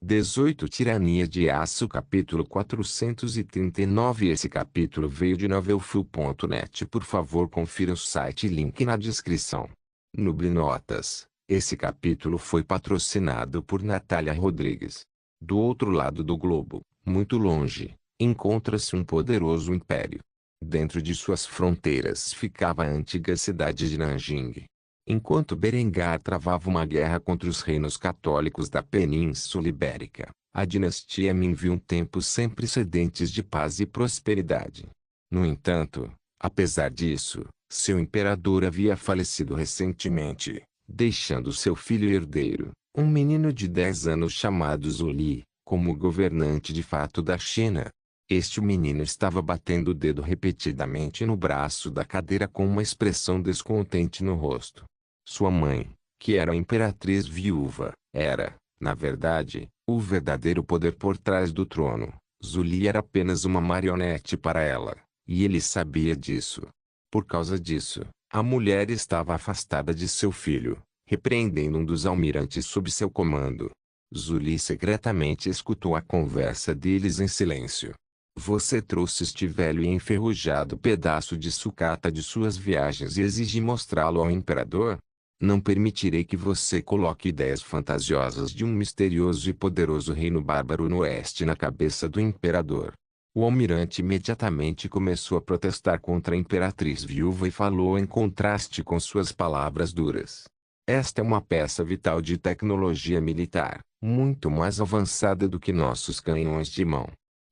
18 Tirania de Aço capítulo 439. Esse capítulo veio de novelfull.net. Por favor confira o site, link na descrição. Notas. Esse capítulo foi patrocinado por Natália Rodrigues. Do outro lado do globo, muito longe, encontra-se um poderoso império. Dentro de suas fronteiras ficava a antiga cidade de Nanjing. Enquanto Berengar travava uma guerra contra os reinos católicos da Península Ibérica, a dinastia Ming viu um tempo sem precedentes de paz e prosperidade. No entanto, apesar disso, seu imperador havia falecido recentemente, deixando seu filho herdeiro, um menino de 10 anos chamado Zuli, como governante de fato da China. Este menino estava batendo o dedo repetidamente no braço da cadeira com uma expressão descontente no rosto. Sua mãe, que era a imperatriz viúva, era, na verdade, o verdadeiro poder por trás do trono. Zuli era apenas uma marionete para ela, e ele sabia disso. Por causa disso, a mulher estava afastada de seu filho, repreendendo um dos almirantes sob seu comando. Zuli secretamente escutou a conversa deles em silêncio. Você trouxe este velho e enferrujado pedaço de sucata de suas viagens e exige mostrá-lo ao imperador? Não permitirei que você coloque ideias fantasiosas de um misterioso e poderoso reino bárbaro no oeste na cabeça do imperador. O almirante imediatamente começou a protestar contra a imperatriz viúva e falou em contraste com suas palavras duras. Esta é uma peça vital de tecnologia militar, muito mais avançada do que nossos canhões de mão.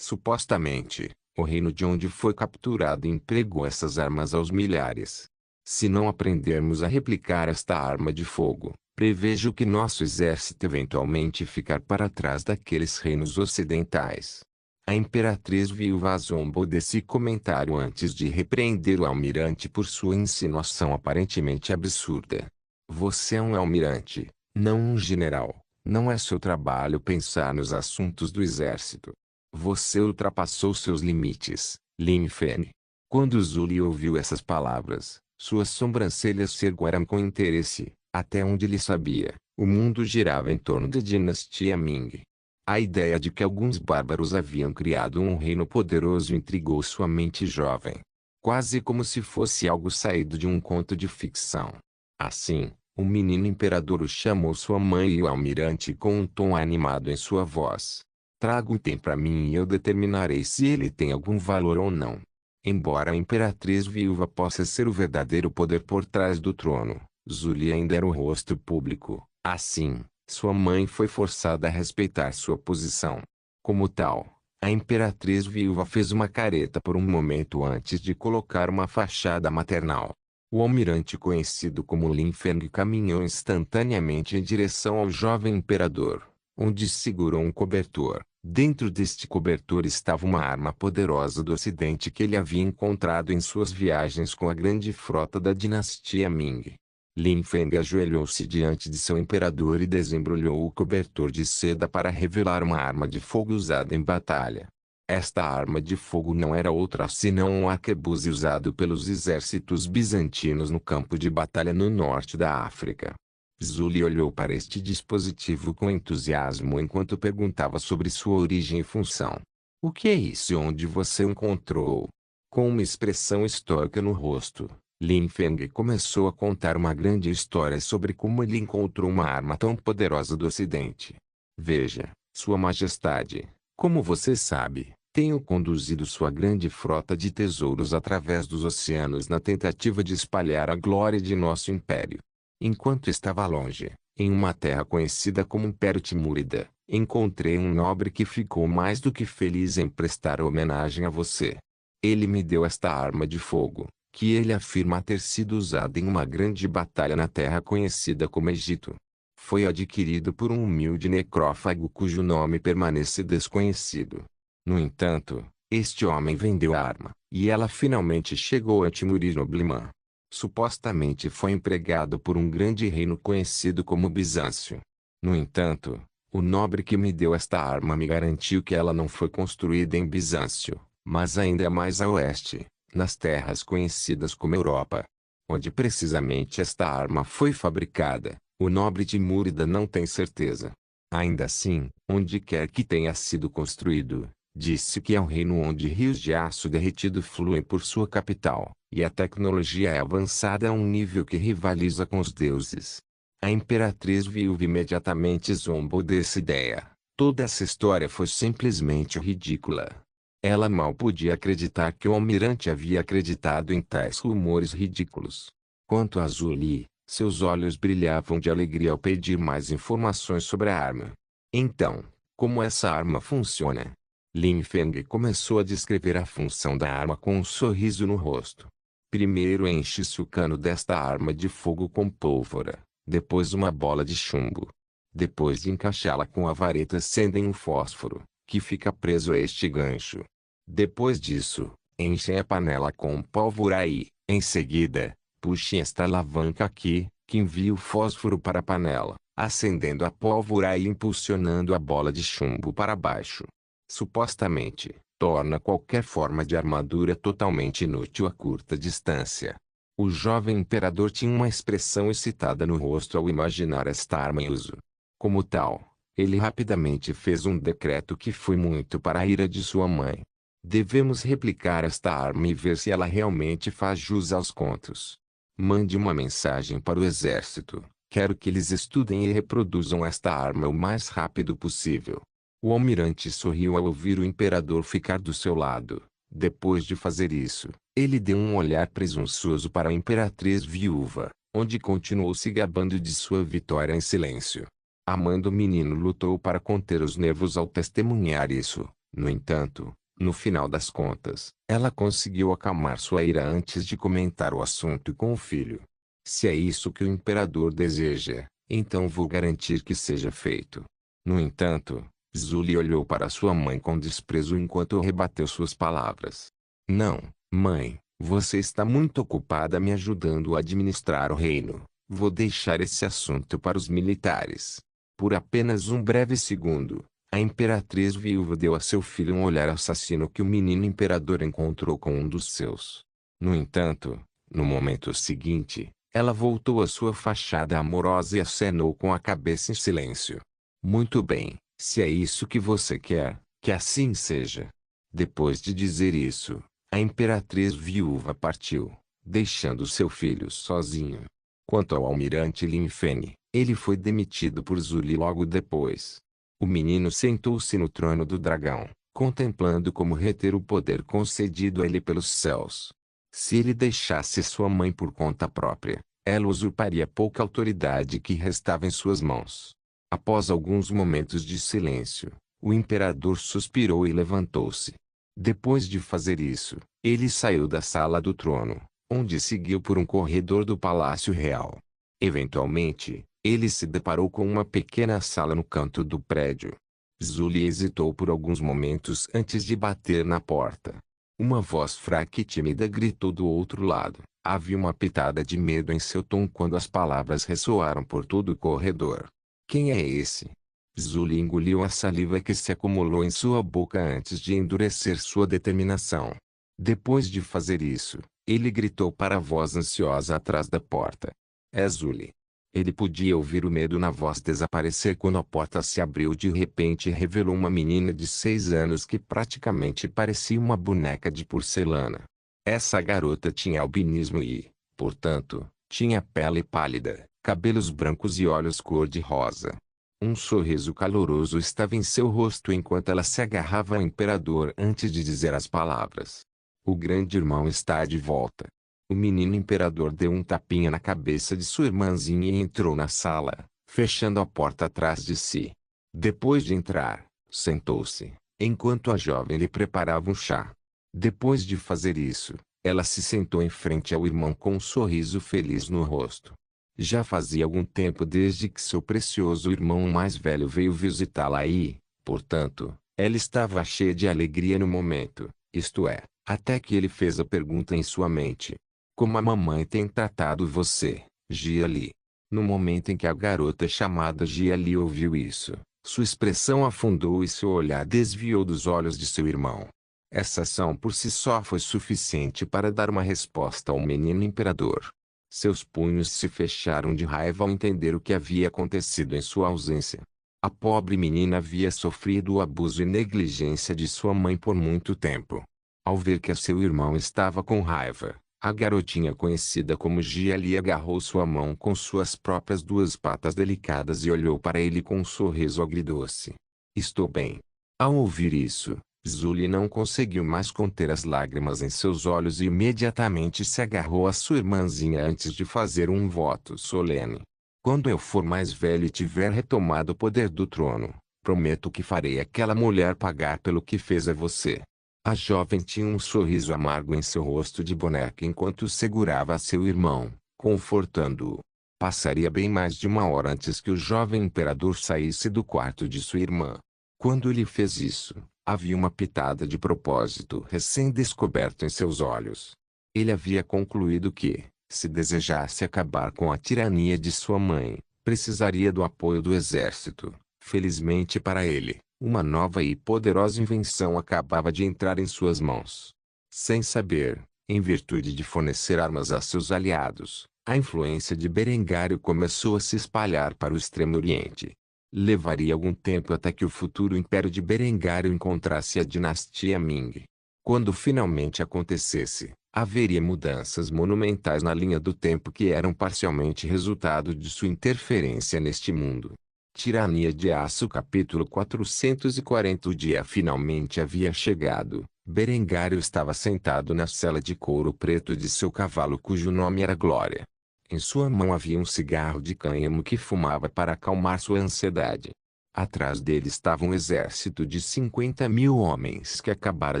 Supostamente, o reino de onde foi capturado empregou essas armas aos milhares. Se não aprendermos a replicar esta arma de fogo, prevejo que nosso exército eventualmente ficar para trás daqueles reinos ocidentais. A imperatriz viúva zombou desse comentário antes de repreender o almirante por sua insinuação aparentemente absurda. Você é um almirante, não um general. Não é seu trabalho pensar nos assuntos do exército. Você ultrapassou seus limites, Lin Fen. Quando Zuli ouviu essas palavras, suas sobrancelhas se ergueram com interesse. Até onde ele sabia, o mundo girava em torno da dinastia Ming. A ideia de que alguns bárbaros haviam criado um reino poderoso intrigou sua mente jovem. Quase como se fosse algo saído de um conto de ficção. Assim, o menino imperador chamou sua mãe e o almirante com um tom animado em sua voz. Traga o item para mim e eu determinarei se ele tem algum valor ou não. Embora a imperatriz viúva possa ser o verdadeiro poder por trás do trono, Zuli ainda era o rosto público. Assim, sua mãe foi forçada a respeitar sua posição. Como tal, a imperatriz viúva fez uma careta por um momento antes de colocar uma fachada maternal. O almirante conhecido como Lin Feng caminhou instantaneamente em direção ao jovem imperador, onde segurou um cobertor. Dentro deste cobertor estava uma arma poderosa do ocidente que ele havia encontrado em suas viagens com a grande frota da dinastia Ming. Lin Feng ajoelhou-se diante de seu imperador e desembrulhou o cobertor de seda para revelar uma arma de fogo usada em batalha. Esta arma de fogo não era outra senão um arquebuse usado pelos exércitos bizantinos no campo de batalha no norte da África. Zuli olhou para este dispositivo com entusiasmo enquanto perguntava sobre sua origem e função. O que é isso e onde você o encontrou? Com uma expressão estoica no rosto, Lin Feng começou a contar uma grande história sobre como ele encontrou uma arma tão poderosa do ocidente. Veja, Sua Majestade, como você sabe, tenho conduzido sua grande frota de tesouros através dos oceanos na tentativa de espalhar a glória de nosso império. Enquanto estava longe, em uma terra conhecida como Império Timúrida, encontrei um nobre que ficou mais do que feliz em prestar homenagem a você. Ele me deu esta arma de fogo, que ele afirma ter sido usada em uma grande batalha na terra conhecida como Egito. Foi adquirido por um humilde necrófago cujo nome permanece desconhecido. No entanto, este homem vendeu a arma, e ela finalmente chegou a Timur Nobliman. Supostamente foi empregado por um grande reino conhecido como Bizâncio. No entanto, o nobre que me deu esta arma me garantiu que ela não foi construída em Bizâncio, mas ainda mais a oeste, nas terras conhecidas como Europa. Onde precisamente esta arma foi fabricada, o nobre Timúrida não tem certeza. Ainda assim, onde quer que tenha sido construído, disse que é um reino onde rios de aço derretido fluem por sua capital, e a tecnologia é avançada a um nível que rivaliza com os deuses. A imperatriz viúva imediatamente zombou dessa ideia. Toda essa história foi simplesmente ridícula. Ela mal podia acreditar que o almirante havia acreditado em tais rumores ridículos. Quanto a Zuli, seus olhos brilhavam de alegria ao pedir mais informações sobre a arma. Então, como essa arma funciona? Lin Feng começou a descrever a função da arma com um sorriso no rosto. Primeiro enche-se o cano desta arma de fogo com pólvora, depois uma bola de chumbo. Depois de encaixá-la com a vareta acendem um fósforo, que fica preso a este gancho. Depois disso, enchem a panela com pólvora e, em seguida, puxem esta alavanca aqui, que envia o fósforo para a panela, acendendo a pólvora e impulsionando a bola de chumbo para baixo. Supostamente, torna qualquer forma de armadura totalmente inútil a curta distância. O jovem imperador tinha uma expressão excitada no rosto ao imaginar esta arma em uso. Como tal, ele rapidamente fez um decreto que foi muito para a ira de sua mãe. Devemos replicar esta arma e ver se ela realmente faz jus aos contos. Mande uma mensagem para o exército. Quero que eles estudem e reproduzam esta arma o mais rápido possível. O almirante sorriu ao ouvir o imperador ficar do seu lado. Depois de fazer isso, ele deu um olhar presunçoso para a imperatriz viúva, onde continuou se gabando de sua vitória em silêncio. A mãe do menino lutou para conter os nervos ao testemunhar isso. No entanto, no final das contas, ela conseguiu acalmar sua ira antes de comentar o assunto com o filho. Se é isso que o imperador deseja, então vou garantir que seja feito. No entanto, Zuli olhou para sua mãe com desprezo enquanto rebateu suas palavras. Não, mãe, você está muito ocupada me ajudando a administrar o reino. Vou deixar esse assunto para os militares. Por apenas um breve segundo, a imperatriz viúva deu a seu filho um olhar assassino que o menino imperador encontrou com um dos seus. No entanto, no momento seguinte, ela voltou à sua fachada amorosa e acenou com a cabeça em silêncio. Muito bem. Se é isso que você quer, que assim seja. Depois de dizer isso, a imperatriz viúva partiu, deixando seu filho sozinho. Quanto ao almirante Lin Feng, ele foi demitido por Zuli logo depois. O menino sentou-se no trono do dragão, contemplando como reter o poder concedido a ele pelos céus. Se ele deixasse sua mãe por conta própria, ela usurparia pouca autoridade que restava em suas mãos. Após alguns momentos de silêncio, o imperador suspirou e levantou-se. Depois de fazer isso, ele saiu da sala do trono, onde seguiu por um corredor do palácio real. Eventualmente, ele se deparou com uma pequena sala no canto do prédio. Zuli hesitou por alguns momentos antes de bater na porta. Uma voz fraca e tímida gritou do outro lado. Havia uma pitada de medo em seu tom quando as palavras ressoaram por todo o corredor. Quem é esse? Zuli engoliu a saliva que se acumulou em sua boca antes de endurecer sua determinação. Depois de fazer isso, ele gritou para a voz ansiosa atrás da porta. É Zuli. Ele podia ouvir o medo na voz desaparecer quando a porta se abriu de repente e revelou uma menina de 6 anos que praticamente parecia uma boneca de porcelana. Essa garota tinha albinismo e, portanto, tinha pele pálida, cabelos brancos e olhos cor-de-rosa. Um sorriso caloroso estava em seu rosto enquanto ela se agarrava ao imperador antes de dizer as palavras. O grande irmão está de volta. O menino imperador deu um tapinha na cabeça de sua irmãzinha e entrou na sala, fechando a porta atrás de si. Depois de entrar, sentou-se, enquanto a jovem lhe preparava um chá. Depois de fazer isso, ela se sentou em frente ao irmão com um sorriso feliz no rosto. Já fazia algum tempo desde que seu precioso irmão mais velho veio visitá-la e, portanto, ela estava cheia de alegria no momento, isto é, até que ele fez a pergunta em sua mente. Como a mamãe tem tratado você, Jia Li? No momento em que a garota chamada Jia Li ouviu isso, sua expressão afundou e seu olhar desviou dos olhos de seu irmão. Essa ação por si só foi suficiente para dar uma resposta ao menino imperador. Seus punhos se fecharam de raiva ao entender o que havia acontecido em sua ausência. A pobre menina havia sofrido o abuso e negligência de sua mãe por muito tempo. Ao ver que seu irmão estava com raiva, a garotinha conhecida como Giali agarrou sua mão com suas próprias duas patas delicadas e olhou para ele com um sorriso agridoce. Estou bem. Ao ouvir isso, Zuli não conseguiu mais conter as lágrimas em seus olhos e imediatamente se agarrou à sua irmãzinha antes de fazer um voto solene. Quando eu for mais velho e tiver retomado o poder do trono, prometo que farei aquela mulher pagar pelo que fez a você. A jovem tinha um sorriso amargo em seu rosto de boneca enquanto segurava seu irmão, confortando-o. Passaria bem mais de uma hora antes que o jovem imperador saísse do quarto de sua irmã. Quando ele fez isso, havia uma pitada de propósito recém-descoberto em seus olhos. Ele havia concluído que, se desejasse acabar com a tirania de sua mãe, precisaria do apoio do exército. Felizmente para ele, uma nova e poderosa invenção acabava de entrar em suas mãos. Sem saber, em virtude de fornecer armas a seus aliados, a influência de Berengário começou a se espalhar para o Extremo Oriente. Levaria algum tempo até que o futuro império de Berengário encontrasse a dinastia Ming. Quando finalmente acontecesse, haveria mudanças monumentais na linha do tempo que eram parcialmente resultado de sua interferência neste mundo. Tirania de Aço capítulo 440. O dia finalmente havia chegado. Berengário estava sentado na sela de couro preto de seu cavalo cujo nome era Glória. Em sua mão havia um cigarro de cânhamo que fumava para acalmar sua ansiedade. Atrás dele estava um exército de 50.000 homens que acabara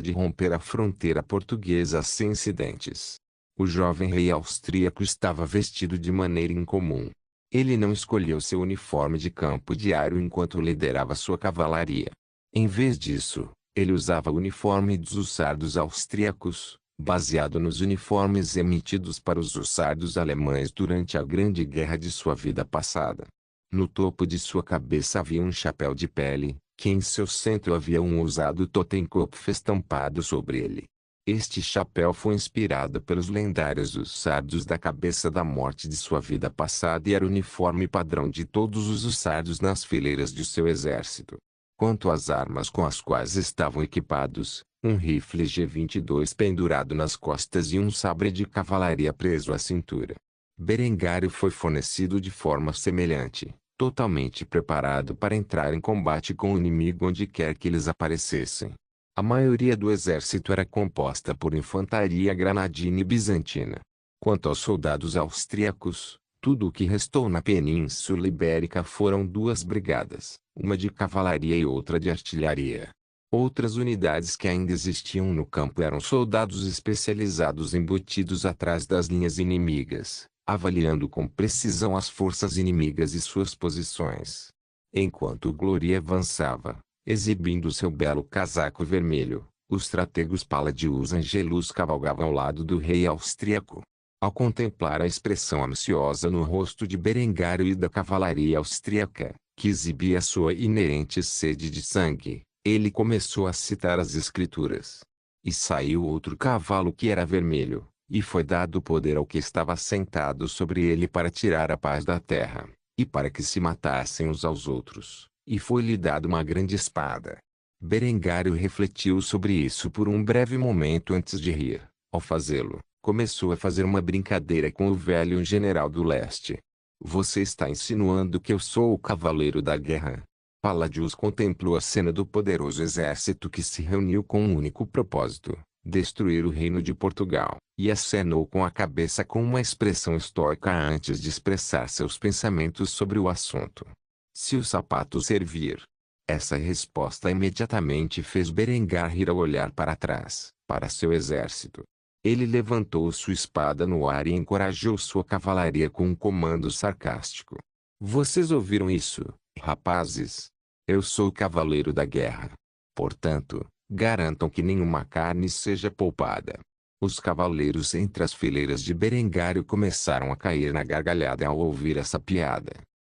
de romper a fronteira portuguesa sem incidentes. O jovem rei austríaco estava vestido de maneira incomum. Ele não escolheu seu uniforme de campo diário enquanto liderava sua cavalaria. Em vez disso, ele usava o uniforme dos hussardos austríacos, baseado nos uniformes emitidos para os hussardos alemães durante a Grande Guerra de sua vida passada. No topo de sua cabeça havia um chapéu de pele, que em seu centro havia um ousado totenkopf estampado sobre ele. Este chapéu foi inspirado pelos lendários hussardos da cabeça da morte de sua vida passada e era o uniforme padrão de todos os hussardos nas fileiras de seu exército. Quanto às armas com as quais estavam equipados, um rifle G-22 pendurado nas costas e um sabre de cavalaria preso à cintura. Berengário foi fornecido de forma semelhante, totalmente preparado para entrar em combate com o inimigo onde quer que eles aparecessem. A maioria do exército era composta por infantaria granadina e bizantina. Quanto aos soldados austríacos, tudo o que restou na Península Ibérica foram duas brigadas, uma de cavalaria e outra de artilharia. Outras unidades que ainda existiam no campo eram soldados especializados embutidos atrás das linhas inimigas, avaliando com precisão as forças inimigas e suas posições. Enquanto Glória avançava, exibindo seu belo casaco vermelho, os strategos Paladius Angelus cavalgavam ao lado do rei austríaco. Ao contemplar a expressão ambiciosa no rosto de Berengário e da cavalaria austríaca, que exibia sua inerente sede de sangue, ele começou a citar as escrituras. E saiu outro cavalo que era vermelho, e foi dado poder ao que estava sentado sobre ele para tirar a paz da terra, e para que se matassem uns aos outros. E foi-lhe dada uma grande espada. Berengário refletiu sobre isso por um breve momento antes de rir. Ao fazê-lo, começou a fazer uma brincadeira com o velho general do leste. Você está insinuando que eu sou o cavaleiro da guerra? Paladius contemplou a cena do poderoso exército que se reuniu com um único propósito: destruir o reino de Portugal, e acenou com a cabeça com uma expressão estoica antes de expressar seus pensamentos sobre o assunto. Se o sapato servir. Essa resposta imediatamente fez Berengar rir ao olhar para trás, para seu exército. Ele levantou sua espada no ar e encorajou sua cavalaria com um comando sarcástico. Vocês ouviram isso, rapazes? Eu sou o cavaleiro da guerra. Portanto, garantam que nenhuma carne seja poupada. Os cavaleiros entre as fileiras de Berengário começaram a cair na gargalhada ao ouvir essa piada.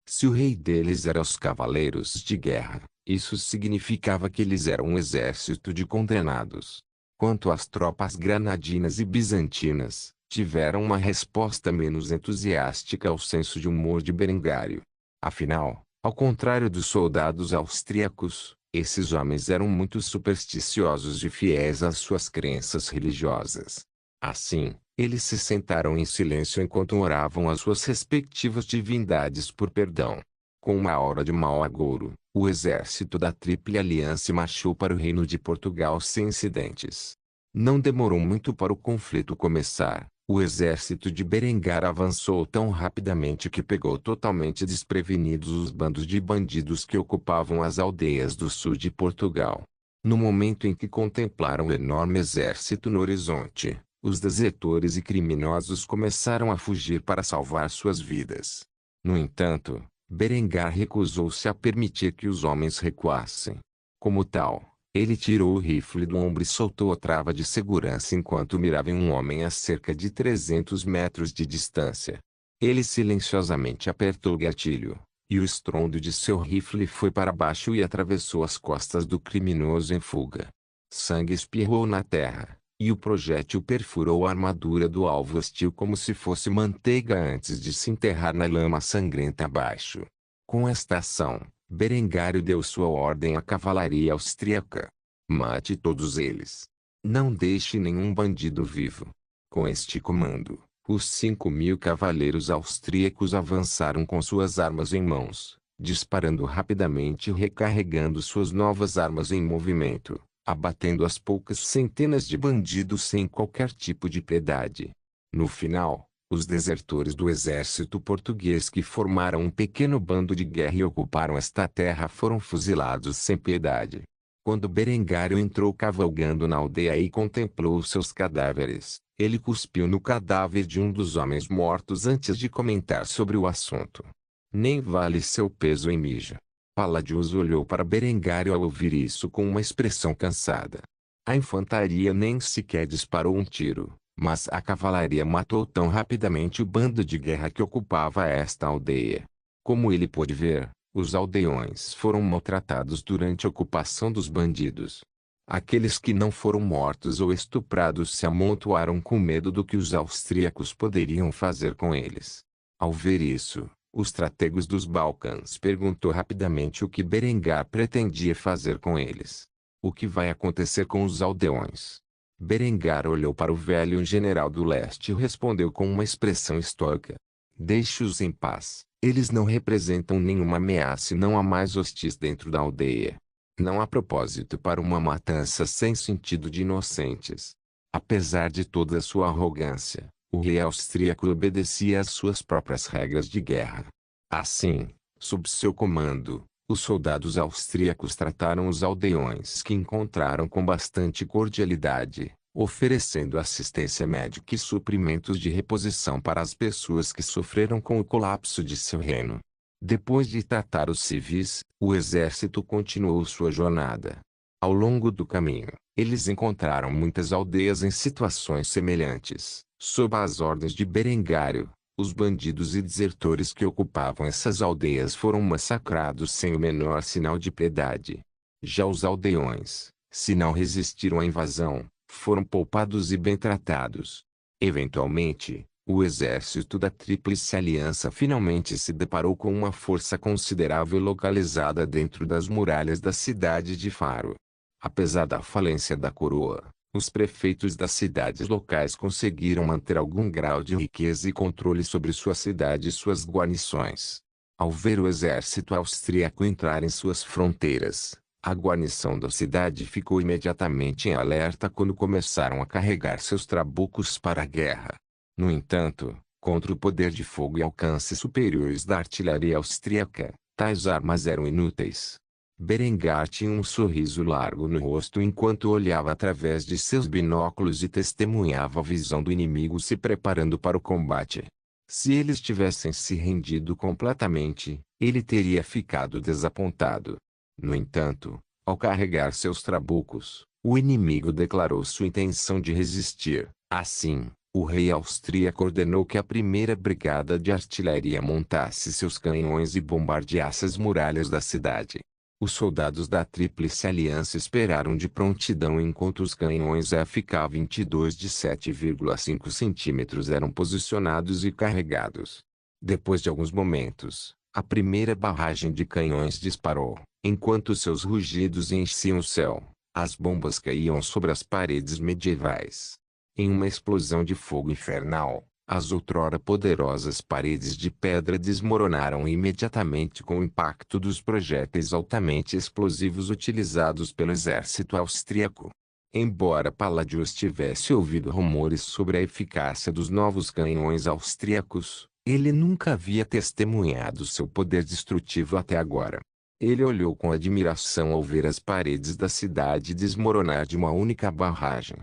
Se o rei deles era os cavaleiros de guerra, isso significava que eles eram um exército de condenados. Quanto às tropas granadinas e bizantinas, tiveram uma resposta menos entusiástica ao senso de humor de Berengário. Afinal, Ao contrário dos soldados austríacos, esses homens eram muito supersticiosos e fiéis às suas crenças religiosas. Assim, eles se sentaram em silêncio enquanto oravam às suas respectivas divindades por perdão. Com uma hora de mau agouro, o exército da Tríplice Aliança marchou para o Reino de Portugal sem incidentes. Não demorou muito para o conflito começar. O exército de Berengar avançou tão rapidamente que pegou totalmente desprevenidos os bandos de bandidos que ocupavam as aldeias do sul de Portugal. No momento em que contemplaram o enorme exército no horizonte, os desertores e criminosos começaram a fugir para salvar suas vidas. No entanto, Berengar recusou-se a permitir que os homens recuassem. Como tal, ele tirou o rifle do ombro e soltou a trava de segurança enquanto mirava em um homem a cerca de 300 metros de distância. Ele silenciosamente apertou o gatilho, e o estrondo de seu rifle foi para baixo e atravessou as costas do criminoso em fuga. Sangue espirrou na terra, e o projétil perfurou a armadura do alvo hostil como se fosse manteiga antes de se enterrar na lama sangrenta abaixo. Com esta ação, Berengário deu sua ordem à cavalaria austríaca: mate todos eles. Não deixe nenhum bandido vivo. Com este comando, os 5.000 cavaleiros austríacos avançaram com suas armas em mãos, disparando rapidamente e recarregando suas novas armas em movimento, abatendo as poucas centenas de bandidos sem qualquer tipo de piedade. No final, os desertores do exército português que formaram um pequeno bando de guerra e ocuparam esta terra foram fuzilados sem piedade. Quando Berengário entrou cavalgando na aldeia e contemplou seus cadáveres, ele cuspiu no cadáver de um dos homens mortos antes de comentar sobre o assunto. Nem vale seu peso em mijo. Palladius olhou para Berengário ao ouvir isso com uma expressão cansada. A infantaria nem sequer disparou um tiro, mas a cavalaria matou tão rapidamente o bando de guerra que ocupava esta aldeia. Como ele pôde ver, os aldeões foram maltratados durante a ocupação dos bandidos. Aqueles que não foram mortos ou estuprados se amontoaram com medo do que os austríacos poderiam fazer com eles. Ao ver isso, o stratego dos Balcãs perguntou rapidamente o que Berengar pretendia fazer com eles. O que vai acontecer com os aldeões? Berengar olhou para o velho general do leste e respondeu com uma expressão estoica: deixe-os em paz. Eles não representam nenhuma ameaça e não há mais hostis dentro da aldeia. Não há propósito para uma matança sem sentido de inocentes. Apesar de toda a sua arrogância, o rei austríaco obedecia às suas próprias regras de guerra. Assim, sob seu comando, os soldados austríacos trataram os aldeões que encontraram com bastante cordialidade, oferecendo assistência médica e suprimentos de reposição para as pessoas que sofreram com o colapso de seu reino. Depois de tratar os civis, o exército continuou sua jornada. Ao longo do caminho, eles encontraram muitas aldeias em situações semelhantes. Sob as ordens de Berengário, os bandidos e desertores que ocupavam essas aldeias foram massacrados sem o menor sinal de piedade. Já os aldeões, se não resistiram à invasão, foram poupados e bem tratados. Eventualmente, o exército da Tríplice Aliança finalmente se deparou com uma força considerável localizada dentro das muralhas da cidade de Faro. Apesar da falência da coroa, os prefeitos das cidades locais conseguiram manter algum grau de riqueza e controle sobre sua cidade e suas guarnições. Ao ver o exército austríaco entrar em suas fronteiras, a guarnição da cidade ficou imediatamente em alerta quando começaram a carregar seus trabucos para a guerra. No entanto, contra o poder de fogo e alcance superiores da artilharia austríaca, tais armas eram inúteis. Berengar tinha um sorriso largo no rosto enquanto olhava através de seus binóculos e testemunhava a visão do inimigo se preparando para o combate. Se eles tivessem se rendido completamente, ele teria ficado desapontado. No entanto, ao carregar seus trabucos, o inimigo declarou sua intenção de resistir. Assim, o rei austríaco ordenou que a primeira brigada de artilharia montasse seus canhões e bombardeasse as muralhas da cidade. Os soldados da Tríplice Aliança esperaram de prontidão enquanto os canhões FK-22 de 7,5 centímetros eram posicionados e carregados. Depois de alguns momentos, A primeira barragem de canhões disparou. Enquanto seus rugidos enchiam o céu, as bombas caíam sobre as paredes medievais. Em uma explosão de fogo infernal, as outrora poderosas paredes de pedra desmoronaram imediatamente com o impacto dos projéteis altamente explosivos utilizados pelo exército austríaco. Embora Palladius tivesse ouvido rumores sobre a eficácia dos novos canhões austríacos, ele nunca havia testemunhado seu poder destrutivo até agora. Ele olhou com admiração ao ver as paredes da cidade desmoronar de uma única barragem.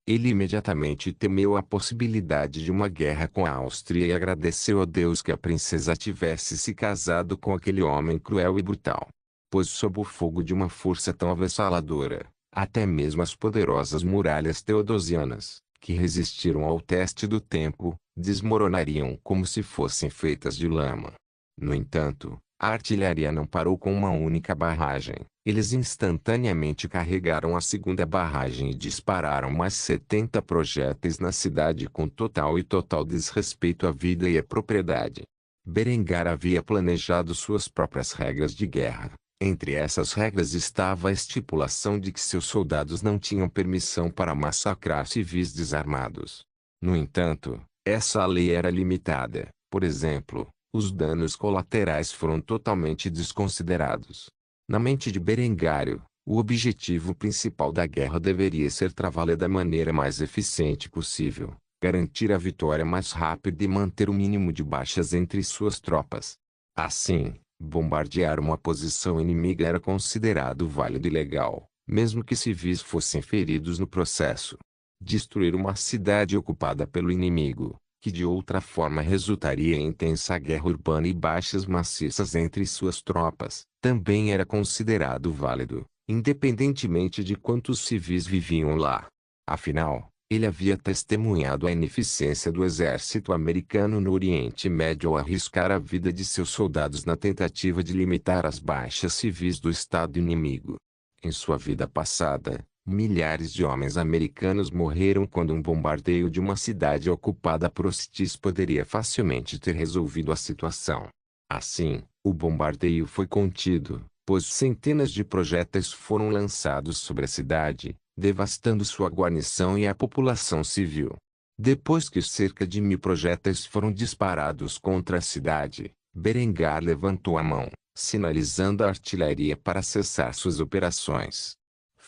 Ele imediatamente temeu a possibilidade de uma guerra com a Áustria e agradeceu a Deus que a princesa tivesse se casado com aquele homem cruel e brutal. Pois sob o fogo de uma força tão avassaladora, até mesmo as poderosas muralhas teodosianas, que resistiram ao teste do tempo, desmoronariam como se fossem feitas de lama. No entanto, a artilharia não parou com uma única barragem. Eles instantaneamente carregaram a segunda barragem e dispararam mais 70 projéteis na cidade com total desrespeito à vida e à propriedade. Berengar havia planejado suas próprias regras de guerra. Entre essas regras estava a estipulação de que seus soldados não tinham permissão para massacrar civis desarmados. No entanto, essa lei era limitada. Por exemplo, os danos colaterais foram totalmente desconsiderados. Na mente de Berengário, o objetivo principal da guerra deveria ser travá-la da maneira mais eficiente possível, garantir a vitória mais rápida e manter o mínimo de baixas entre suas tropas. Assim, bombardear uma posição inimiga era considerado válido e legal, mesmo que civis fossem feridos no processo. Destruir uma cidade ocupada pelo inimigo, que de outra forma resultaria em intensa guerra urbana e baixas maciças entre suas tropas, também era considerado válido, independentemente de quantos civis viviam lá. Afinal, ele havia testemunhado a ineficiência do exército americano no Oriente Médio ao arriscar a vida de seus soldados na tentativa de limitar as baixas civis do estado inimigo. Em sua vida passada, milhares de homens americanos morreram quando um bombardeio de uma cidade ocupada por hostis poderia facilmente ter resolvido a situação. Assim, o bombardeio foi contido, pois centenas de projéteis foram lançados sobre a cidade, devastando sua guarnição e a população civil. Depois que cerca de 1000 projéteis foram disparados contra a cidade, Berengar levantou a mão, sinalizando a artilharia para cessar suas operações.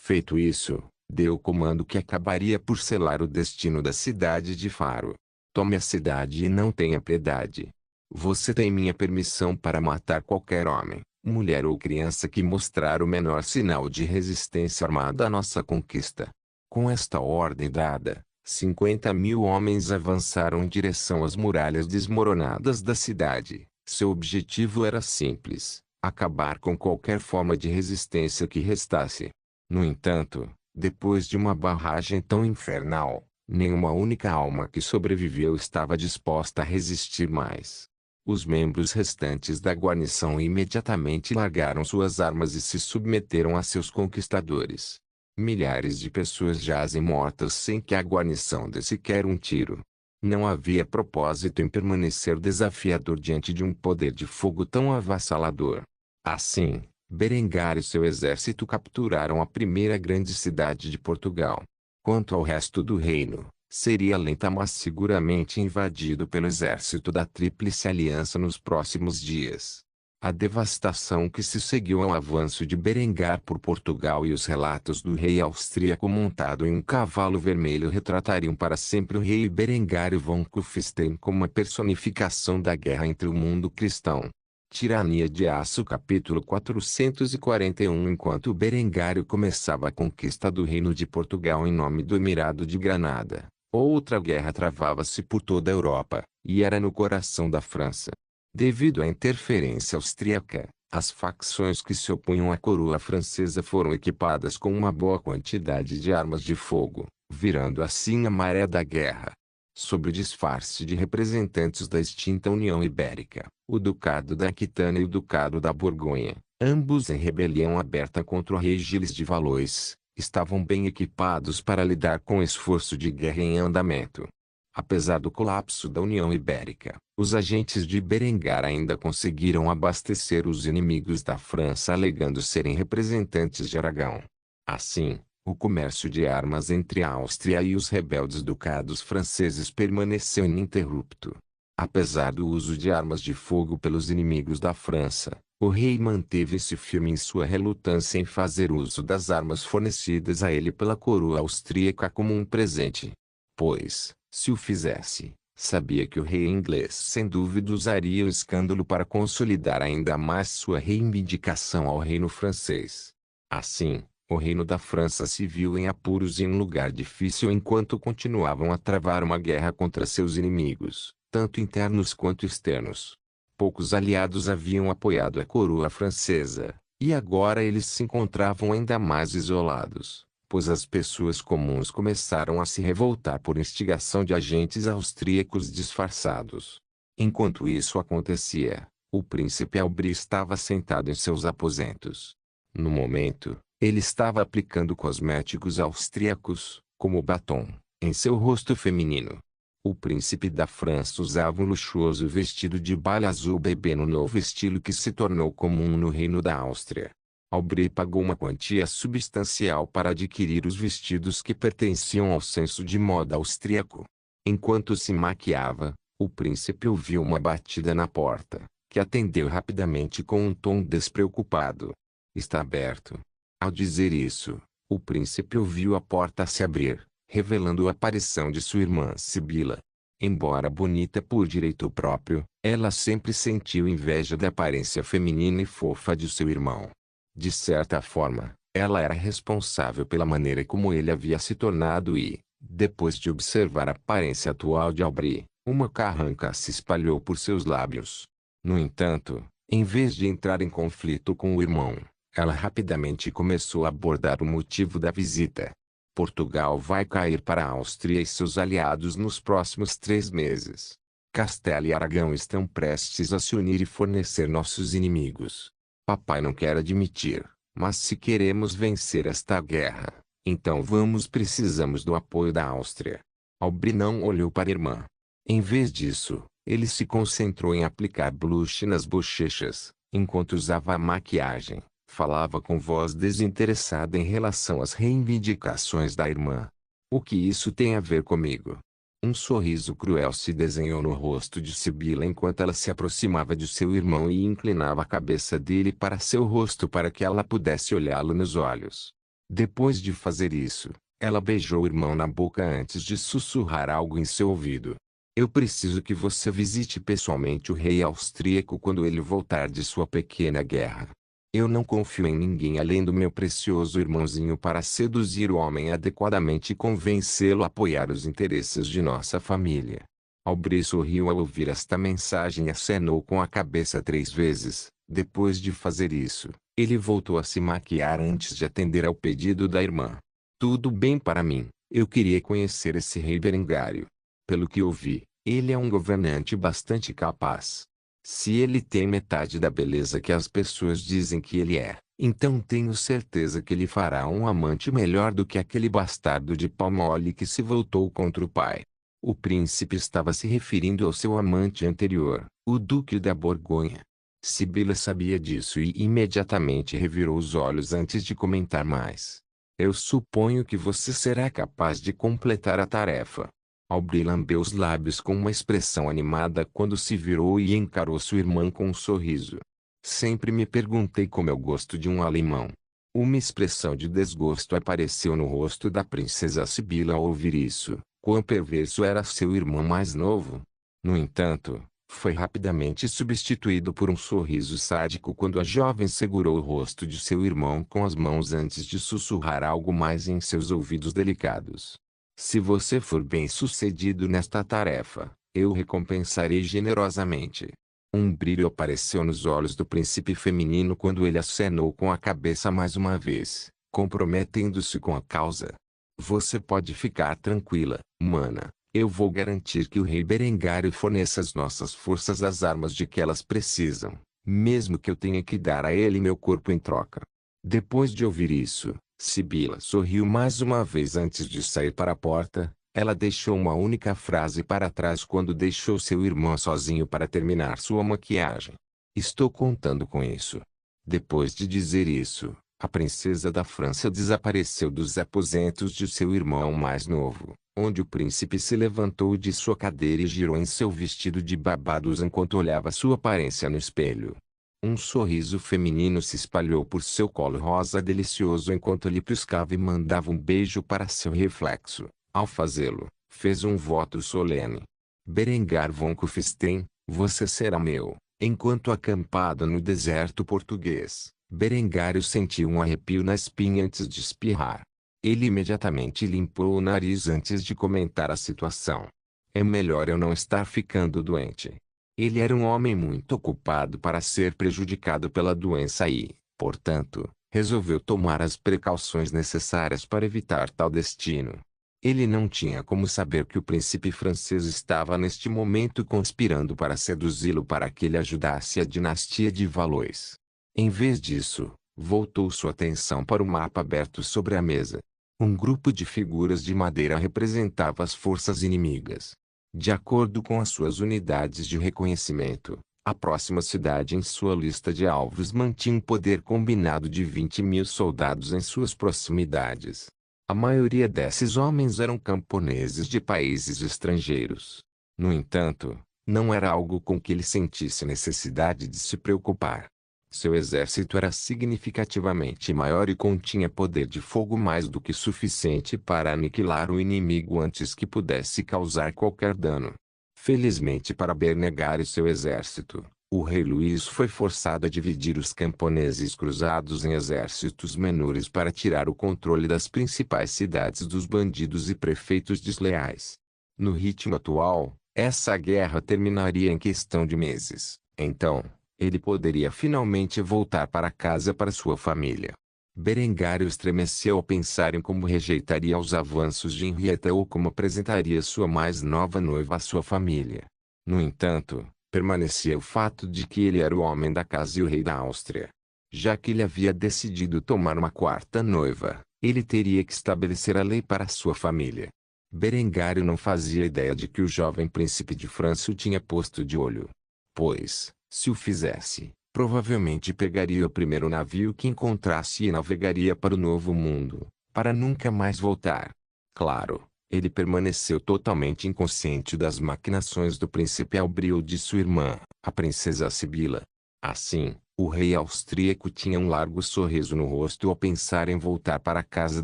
Feito isso, deu o comando que acabaria por selar o destino da cidade de Faro. Tome a cidade e não tenha piedade. Você tem minha permissão para matar qualquer homem, mulher ou criança que mostrar o menor sinal de resistência armada à nossa conquista. Com esta ordem dada, 50.000 homens avançaram em direção às muralhas desmoronadas da cidade. Seu objetivo era simples: acabar com qualquer forma de resistência que restasse. No entanto, depois de uma barragem tão infernal, nenhuma única alma que sobreviveu estava disposta a resistir mais. Os membros restantes da guarnição imediatamente largaram suas armas e se submeteram a seus conquistadores. Milhares de pessoas jazem mortas sem que a guarnição dê sequer um tiro. Não havia propósito em permanecer desafiador diante de um poder de fogo tão avassalador. Assim, Berengar e seu exército capturaram a primeira grande cidade de Portugal. Quanto ao resto do reino, seria lenta mas seguramente invadido pelo exército da Tríplice Aliança nos próximos dias. A devastação que se seguiu ao avanço de Berengar por Portugal e os relatos do rei austríaco montado em um cavalo vermelho retratariam para sempre o rei Berengário von Kufstein como a personificação da guerra entre o mundo cristão. Tirania de Aço capítulo 441. Enquanto Berengário começava a conquista do reino de Portugal em nome do Emirado de Granada, outra guerra travava-se por toda a Europa, e era no coração da França. Devido à interferência austríaca, as facções que se opunham à coroa francesa foram equipadas com uma boa quantidade de armas de fogo, virando assim a maré da guerra. Sob o disfarce de representantes da extinta União Ibérica, o Ducado da Aquitânia e o Ducado da Borgonha, ambos em rebelião aberta contra o rei Gilles de Valois, estavam bem equipados para lidar com o esforço de guerra em andamento. Apesar do colapso da União Ibérica, Os agentes de Berengar ainda conseguiram abastecer os inimigos da França alegando serem representantes de Aragão. Assim, o comércio de armas entre a Áustria e os rebeldes ducados franceses permaneceu ininterrupto. Apesar do uso de armas de fogo pelos inimigos da França, o rei manteve-se firme em sua relutância em fazer uso das armas fornecidas a ele pela coroa austríaca como um presente. Pois, se o fizesse, sabia que o rei inglês sem dúvida usaria o escândalo para consolidar ainda mais sua reivindicação ao reino francês. Assim, o reino da França se viu em apuros e em um lugar difícil enquanto continuavam a travar uma guerra contra seus inimigos, tanto internos quanto externos. Poucos aliados haviam apoiado a coroa francesa, e agora eles se encontravam ainda mais isolados, pois as pessoas comuns começaram a se revoltar por instigação de agentes austríacos disfarçados. Enquanto isso acontecia, o príncipe Aubry estava sentado em seus aposentos. No momento, ele estava aplicando cosméticos austríacos, como batom, em seu rosto feminino. O príncipe da França usava um luxuoso vestido de baile azul bebê no novo estilo que se tornou comum no reino da Áustria. Aubry pagou uma quantia substancial para adquirir os vestidos que pertenciam ao senso de moda austríaco. Enquanto se maquiava, o príncipe ouviu uma batida na porta, que atendeu rapidamente com um tom despreocupado. "Está aberto." Ao dizer isso, o príncipe ouviu a porta se abrir, revelando a aparição de sua irmã Sibila. Embora bonita por direito próprio, ela sempre sentiu inveja da aparência feminina e fofa de seu irmão. De certa forma, ela era responsável pela maneira como ele havia se tornado e, depois de observar a aparência atual de Aubry, uma carranca se espalhou por seus lábios. No entanto, em vez de entrar em conflito com o irmão, ela rapidamente começou a abordar o motivo da visita. "Portugal vai cair para a Áustria e seus aliados nos próximos 3 meses. Castela e Aragão estão prestes a se unir e fornecer nossos inimigos. Papai não quer admitir, mas se queremos vencer esta guerra, então precisamos do apoio da Áustria." Aubry não olhou para a irmã. Em vez disso, ele se concentrou em aplicar blush nas bochechas, enquanto usava a maquiagem. Falava com voz desinteressada em relação às reivindicações da irmã. "O que isso tem a ver comigo?" Um sorriso cruel se desenhou no rosto de Sibila enquanto ela se aproximava de seu irmão e inclinava a cabeça dele para seu rosto para que ela pudesse olhá-lo nos olhos. Depois de fazer isso, ela beijou o irmão na boca antes de sussurrar algo em seu ouvido. "Eu preciso que você visite pessoalmente o rei austríaco quando ele voltar de sua pequena guerra. Eu não confio em ninguém além do meu precioso irmãozinho para seduzir o homem adequadamente e convencê-lo a apoiar os interesses de nossa família." Aubry sorriu ao ouvir esta mensagem e acenou com a cabeça 3 vezes. Depois de fazer isso, ele voltou a se maquiar antes de atender ao pedido da irmã. "Tudo bem para mim, eu queria conhecer esse rei Berengário. Pelo que ouvi, ele é um governante bastante capaz. Se ele tem metade da beleza que as pessoas dizem que ele é, então tenho certeza que ele fará um amante melhor do que aquele bastardo de pau mole que se voltou contra o pai." O príncipe estava se referindo ao seu amante anterior, o Duque da Borgonha. Sibila sabia disso e imediatamente revirou os olhos antes de comentar mais. "Eu suponho que você será capaz de completar a tarefa." Aubry lambeu os lábios com uma expressão animada quando se virou e encarou sua irmã com um sorriso. "Sempre me perguntei como eu gosto de um alemão." Uma expressão de desgosto apareceu no rosto da princesa Sibila ao ouvir isso. Quão perverso era seu irmão mais novo! No entanto, foi rapidamente substituído por um sorriso sádico quando a jovem segurou o rosto de seu irmão com as mãos antes de sussurrar algo mais em seus ouvidos delicados. "Se você for bem-sucedido nesta tarefa, eu o recompensarei generosamente." Um brilho apareceu nos olhos do príncipe feminino quando ele acenou com a cabeça mais uma vez, comprometendo-se com a causa. "Você pode ficar tranquila, mana. Eu vou garantir que o rei Berengário forneça às nossas forças as armas de que elas precisam, mesmo que eu tenha que dar a ele meu corpo em troca." Depois de ouvir isso, Sibila sorriu mais uma vez antes de sair para a porta, Ela deixou uma única frase para trás quando deixou seu irmão sozinho para terminar sua maquiagem. Estou contando com isso. Depois de dizer isso, a princesa da França desapareceu dos aposentos de seu irmão mais novo, onde o príncipe se levantou de sua cadeira e girou em seu vestido de babados enquanto olhava sua aparência no espelho. Um sorriso feminino se espalhou por seu colo rosa delicioso enquanto ele piscava e mandava um beijo para seu reflexo. Ao fazê-lo, fez um voto solene. Berengar von Kufstein, você será meu. Enquanto acampado no deserto português, Berengário sentiu um arrepio na espinha antes de espirrar. Ele imediatamente limpou o nariz antes de comentar a situação. É melhor eu não estar ficando doente. Ele era um homem muito ocupado para ser prejudicado pela doença e, portanto, resolveu tomar as precauções necessárias para evitar tal destino. Ele não tinha como saber que o príncipe francês estava neste momento conspirando para seduzi-lo para que ele ajudasse a dinastia de Valois. Em vez disso, voltou sua atenção para o mapa aberto sobre a mesa. Um grupo de figuras de madeira representava as forças inimigas. De acordo com as suas unidades de reconhecimento, a próxima cidade em sua lista de alvos mantinha um poder combinado de 20.000 soldados em suas proximidades. A maioria desses homens eram camponeses de países estrangeiros. No entanto, não era algo com que ele sentisse necessidade de se preocupar. Seu exército era significativamente maior e continha poder de fogo mais do que suficiente para aniquilar o inimigo antes que pudesse causar qualquer dano. Felizmente para Berengar e seu exército, o rei Luís foi forçado a dividir os camponeses cruzados em exércitos menores para tirar o controle das principais cidades dos bandidos e prefeitos desleais. No ritmo atual, essa guerra terminaria em questão de meses. Então, ele poderia finalmente voltar para casa para sua família. Berengário estremeceu ao pensar em como rejeitaria os avanços de Henrietta ou como apresentaria sua mais nova noiva à sua família. No entanto, permanecia o fato de que ele era o homem da casa e o rei da Áustria. Já que ele havia decidido tomar uma quarta noiva, ele teria que estabelecer a lei para sua família. Berengário não fazia ideia de que o jovem príncipe de França o tinha posto de olho. Pois, se o fizesse, provavelmente pegaria o primeiro navio que encontrasse e navegaria para o Novo Mundo, para nunca mais voltar. Claro, ele permaneceu totalmente inconsciente das maquinações do príncipe Albril de sua irmã, a princesa Sibila. Assim, o rei austríaco tinha um largo sorriso no rosto ao pensar em voltar para casa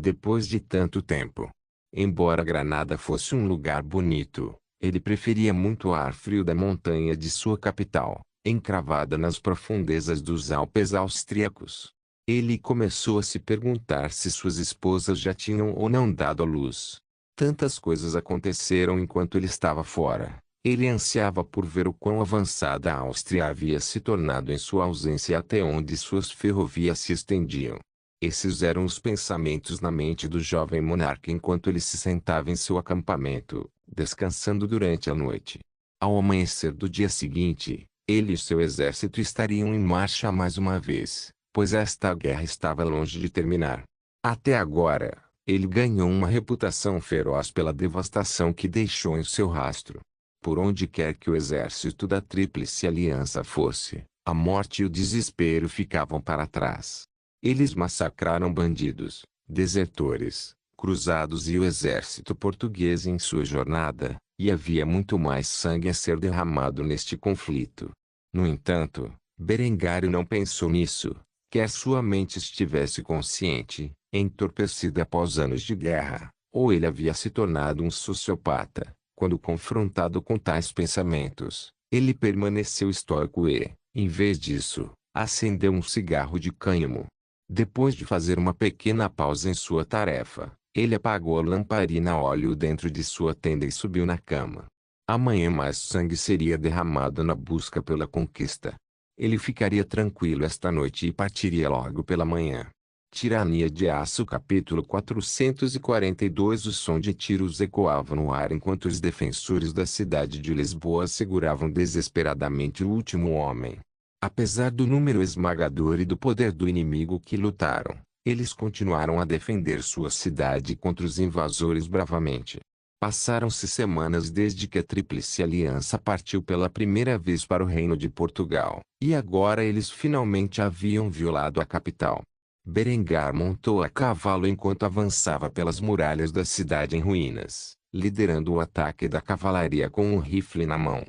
depois de tanto tempo. Embora Granada fosse um lugar bonito, ele preferia muito o ar frio da montanha de sua capital, encravada nas profundezas dos Alpes austríacos. Ele começou a se perguntar se suas esposas já tinham ou não dado à luz. Tantas coisas aconteceram enquanto ele estava fora. Ele ansiava por ver o quão avançada a Áustria havia se tornado em sua ausência e até onde suas ferrovias se estendiam. Esses eram os pensamentos na mente do jovem monarca enquanto ele se sentava em seu acampamento, descansando durante a noite. Ao amanhecer do dia seguinte, ele e seu exército estariam em marcha mais uma vez, pois esta guerra estava longe de terminar. Até agora, ele ganhou uma reputação feroz pela devastação que deixou em seu rastro. Por onde quer que o exército da Tríplice Aliança fosse, a morte e o desespero ficavam para trás. Eles massacraram bandidos, desertores, cruzados e o exército português em sua jornada, e havia muito mais sangue a ser derramado neste conflito. No entanto, Berengário não pensou nisso, quer sua mente estivesse consciente, entorpecida após anos de guerra, ou ele havia se tornado um sociopata. Quando confrontado com tais pensamentos, ele permaneceu estoico e, em vez disso, acendeu um cigarro de cânhamo. Depois de fazer uma pequena pausa em sua tarefa, ele apagou a lamparina a óleo dentro de sua tenda e subiu na cama. Amanhã mais sangue seria derramado na busca pela conquista. Ele ficaria tranquilo esta noite e partiria logo pela manhã. Tirania de Aço capítulo 442. O som de tiros ecoava no ar enquanto os defensores da cidade de Lisboa seguravam desesperadamente o último homem. Apesar do número esmagador e do poder do inimigo que lutaram, eles continuaram a defender sua cidade contra os invasores bravamente. Passaram-se semanas desde que a Tríplice Aliança partiu pela primeira vez para o Reino de Portugal, e agora eles finalmente haviam violado a capital. Berengar montou a cavalo enquanto avançava pelas muralhas da cidade em ruínas, liderando o ataque da cavalaria com um rifle na mão.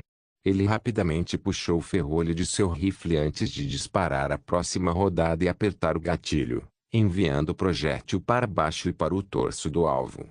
Ele rapidamente puxou o ferrolho de seu rifle antes de disparar a próxima rodada e apertar o gatilho, enviando o projétil para baixo e para o torso do alvo.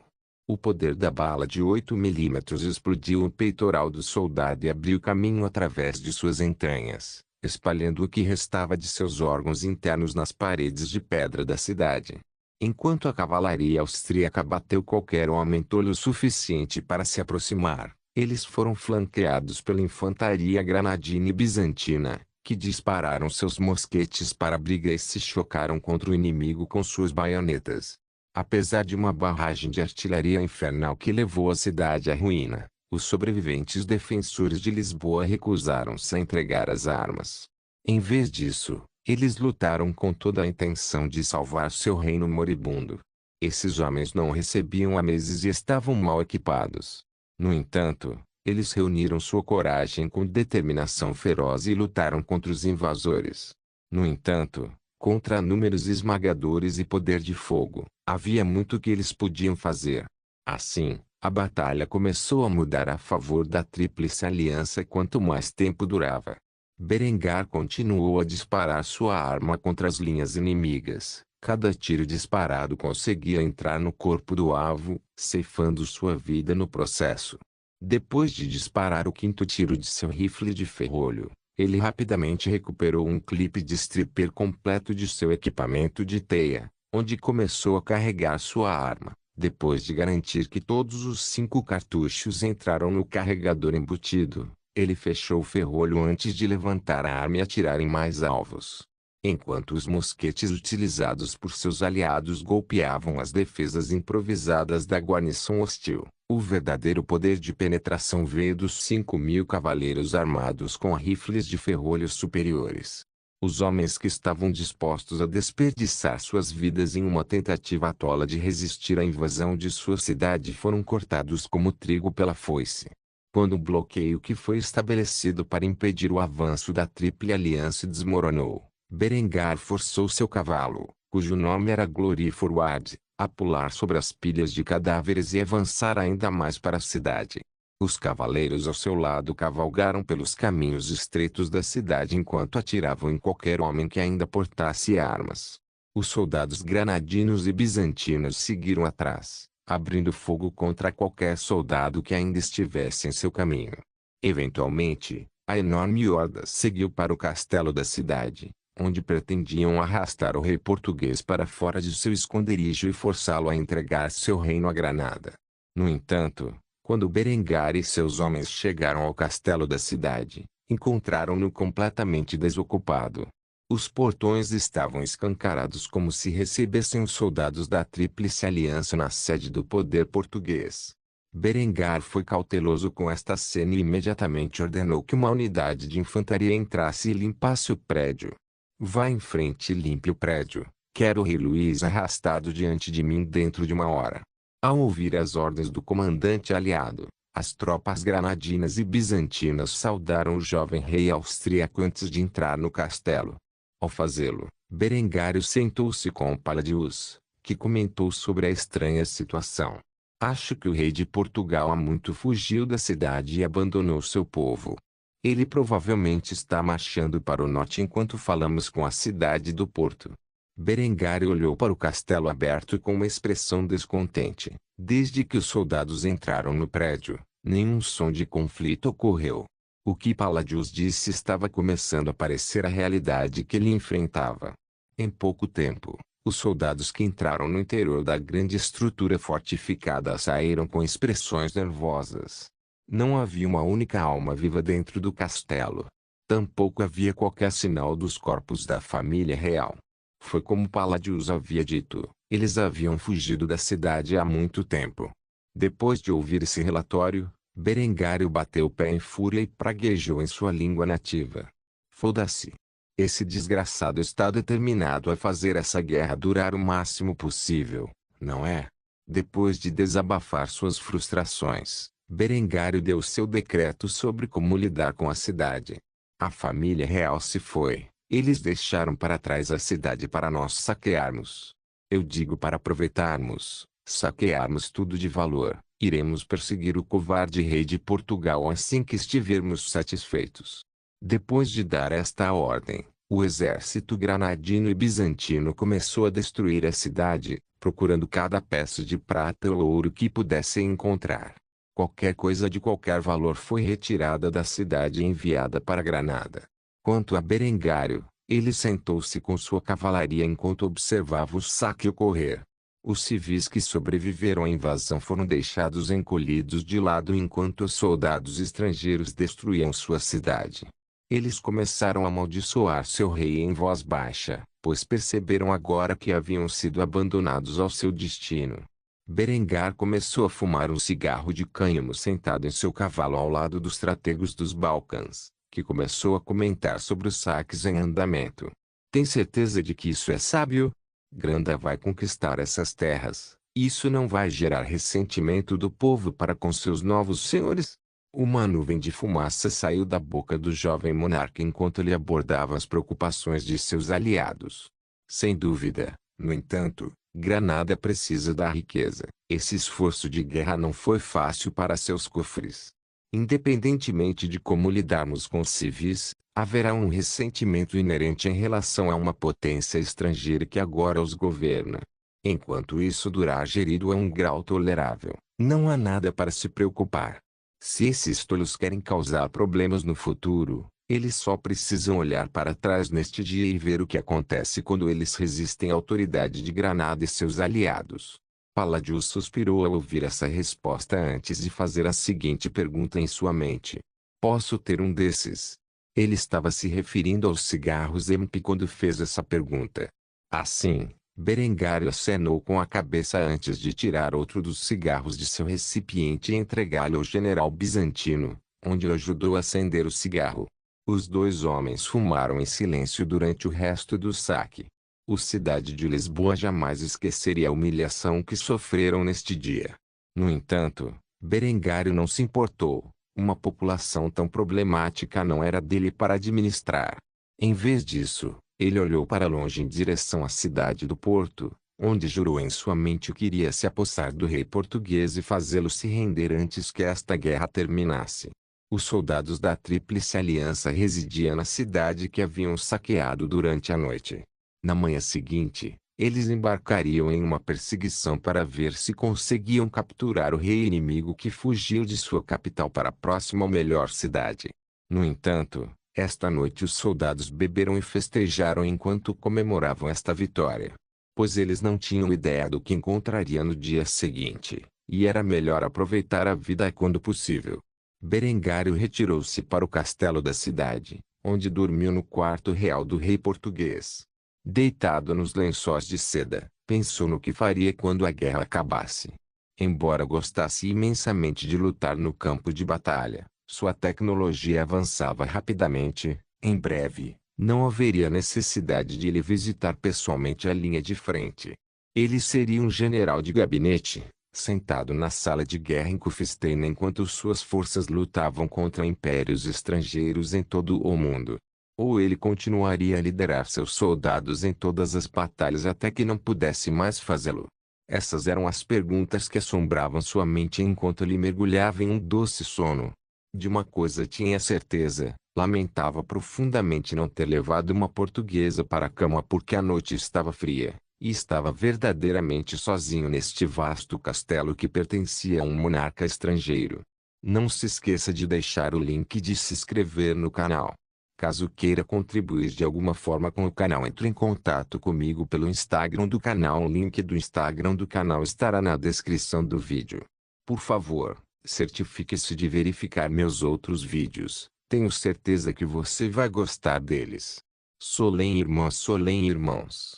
O poder da bala de 8 milímetros explodiu o peitoral do soldado e abriu caminho através de suas entranhas, espalhando o que restava de seus órgãos internos nas paredes de pedra da cidade. Enquanto a cavalaria austríaca bateu qualquer homem tolo o suficiente para se aproximar, eles foram flanqueados pela infantaria granadina e bizantina, que dispararam seus mosquetes para a briga e se chocaram contra o inimigo com suas baionetas. Apesar de uma barragem de artilharia infernal que levou a cidade à ruína, os sobreviventes defensores de Lisboa recusaram-se a entregar as armas. Em vez disso, eles lutaram com toda a intenção de salvar seu reino moribundo. Esses homens não recebiam há meses e estavam mal equipados. No entanto, eles reuniram sua coragem com determinação feroz e lutaram contra os invasores. No entanto, contra números esmagadores e poder de fogo, havia muito que eles podiam fazer. Assim, a batalha começou a mudar a favor da Tríplice Aliança quanto mais tempo durava. Berengar continuou a disparar sua arma contra as linhas inimigas. Cada tiro disparado conseguia entrar no corpo do alvo, ceifando sua vida no processo. Depois de disparar o quinto tiro de seu rifle de ferrolho, ele rapidamente recuperou um clipe de stripper completo de seu equipamento de teia, onde começou a carregar sua arma. Depois de garantir que todos os 5 cartuchos entraram no carregador embutido, ele fechou o ferrolho antes de levantar a arma e atirar em mais alvos. Enquanto os mosquetes utilizados por seus aliados golpeavam as defesas improvisadas da guarnição hostil, o verdadeiro poder de penetração veio dos 5.000 cavaleiros armados com rifles de ferrolho superiores. Os homens que estavam dispostos a desperdiçar suas vidas em uma tentativa tola de resistir à invasão de sua cidade foram cortados como trigo pela foice. Quando o bloqueio que foi estabelecido para impedir o avanço da Tríplice Aliança desmoronou, Berengar forçou seu cavalo, cujo nome era Glory Forward, a pular sobre as pilhas de cadáveres e avançar ainda mais para a cidade. Os cavaleiros ao seu lado cavalgaram pelos caminhos estreitos da cidade enquanto atiravam em qualquer homem que ainda portasse armas. Os soldados granadinos e bizantinos seguiram atrás, abrindo fogo contra qualquer soldado que ainda estivesse em seu caminho. Eventualmente, a enorme horda seguiu para o castelo da cidade, onde pretendiam arrastar o rei português para fora de seu esconderijo e forçá-lo a entregar seu reino a Granada. No entanto, quando Berengar e seus homens chegaram ao castelo da cidade, encontraram-no completamente desocupado. Os portões estavam escancarados como se recebessem os soldados da Tríplice Aliança na sede do poder português. Berengar foi cauteloso com esta cena e imediatamente ordenou que uma unidade de infantaria entrasse e limpasse o prédio. Vá em frente e limpe o prédio. Quero o rei Luís arrastado diante de mim dentro de uma hora. Ao ouvir as ordens do comandante aliado, as tropas granadinas e bizantinas saudaram o jovem rei austríaco antes de entrar no castelo. Ao fazê-lo, Berengário sentou-se com Paladius, que comentou sobre a estranha situação. Acho que o rei de Portugal há muito fugiu da cidade e abandonou seu povo. Ele provavelmente está marchando para o norte enquanto falamos com a cidade do Porto. Berengário olhou para o castelo aberto com uma expressão descontente. Desde que os soldados entraram no prédio, nenhum som de conflito ocorreu. O que Paladius disse estava começando a parecer a realidade que ele enfrentava. Em pouco tempo, os soldados que entraram no interior da grande estrutura fortificada saíram com expressões nervosas. Não havia uma única alma viva dentro do castelo. Tampouco havia qualquer sinal dos corpos da família real. Foi como Paladius havia dito, eles haviam fugido da cidade há muito tempo. Depois de ouvir esse relatório, Berengário bateu o pé em fúria e praguejou em sua língua nativa. Foda-se. Esse desgraçado está determinado a fazer essa guerra durar o máximo possível, não é? Depois de desabafar suas frustrações, Berengário deu seu decreto sobre como lidar com a cidade. A família real se foi. Eles deixaram para trás a cidade para nós saquearmos. Eu digo para aproveitarmos, saquearmos tudo de valor. Iremos perseguir o covarde rei de Portugal assim que estivermos satisfeitos. Depois de dar esta ordem, o exército granadino e bizantino começou a destruir a cidade, procurando cada peça de prata ou ouro que pudessem encontrar. Qualquer coisa de qualquer valor foi retirada da cidade e enviada para Granada. Quanto a Berengário, ele sentou-se com sua cavalaria enquanto observava o saque ocorrer. Os civis que sobreviveram à invasão foram deixados encolhidos de lado enquanto os soldados estrangeiros destruíam sua cidade. Eles começaram a amaldiçoar seu rei em voz baixa, pois perceberam agora que haviam sido abandonados ao seu destino. Berengar começou a fumar um cigarro de cânhamo sentado em seu cavalo ao lado dos strategos dos Balcãs, que começou a comentar sobre os saques em andamento. Tem certeza de que isso é sábio? Granda vai conquistar essas terras. Isso não vai gerar ressentimento do povo para com seus novos senhores? Uma nuvem de fumaça saiu da boca do jovem monarca enquanto ele abordava as preocupações de seus aliados. Sem dúvida, no entanto, Granada precisa da riqueza. Esse esforço de guerra não foi fácil para seus cofres. Independentemente de como lidarmos com os civis, haverá um ressentimento inerente em relação a uma potência estrangeira que agora os governa. Enquanto isso durar gerido a um grau tolerável, não há nada para se preocupar. Se esses tolos querem causar problemas no futuro, eles só precisam olhar para trás neste dia e ver o que acontece quando eles resistem à autoridade de Granada e seus aliados. Palladio suspirou ao ouvir essa resposta antes de fazer a seguinte pergunta em sua mente. Posso ter um desses? Ele estava se referindo aos cigarros MP quando fez essa pergunta. Assim, Berengário acenou com a cabeça antes de tirar outro dos cigarros de seu recipiente e entregá-lo ao general bizantino, onde o ajudou a acender o cigarro. Os dois homens fumaram em silêncio durante o resto do saque. A cidade de Lisboa jamais esqueceria a humilhação que sofreram neste dia. No entanto, Berengário não se importou. Uma população tão problemática não era dele para administrar. Em vez disso, ele olhou para longe em direção à cidade do Porto, onde jurou em sua mente que iria se apossar do rei português e fazê-lo se render antes que esta guerra terminasse. Os soldados da Tríplice Aliança residiam na cidade que haviam saqueado durante a noite. Na manhã seguinte, eles embarcariam em uma perseguição para ver se conseguiam capturar o rei inimigo que fugiu de sua capital para próximo à melhor cidade. No entanto, esta noite os soldados beberam e festejaram enquanto comemoravam esta vitória. Pois eles não tinham ideia do que encontraria no dia seguinte, e era melhor aproveitar a vida quando possível. Berengário retirou-se para o castelo da cidade, onde dormiu no quarto real do rei português. Deitado nos lençóis de seda, pensou no que faria quando a guerra acabasse. Embora gostasse imensamente de lutar no campo de batalha, sua tecnologia avançava rapidamente. Em breve, não haveria necessidade de ele visitar pessoalmente a linha de frente. Ele seria um general de gabinete, sentado na sala de guerra em Kufstein enquanto suas forças lutavam contra impérios estrangeiros em todo o mundo. Ou ele continuaria a liderar seus soldados em todas as batalhas até que não pudesse mais fazê-lo? Essas eram as perguntas que assombravam sua mente enquanto ele mergulhava em um doce sono. De uma coisa tinha certeza, lamentava profundamente não ter levado uma portuguesa para a cama porque a noite estava fria, e estava verdadeiramente sozinho neste vasto castelo que pertencia a um monarca estrangeiro. Não se esqueça de deixar o link e de se inscrever no canal. Caso queira contribuir de alguma forma com o canal, entre em contato comigo pelo Instagram do canal. O link do Instagram do canal estará na descrição do vídeo. Por favor, certifique-se de verificar meus outros vídeos. Tenho certeza que você vai gostar deles. Solém irmãos.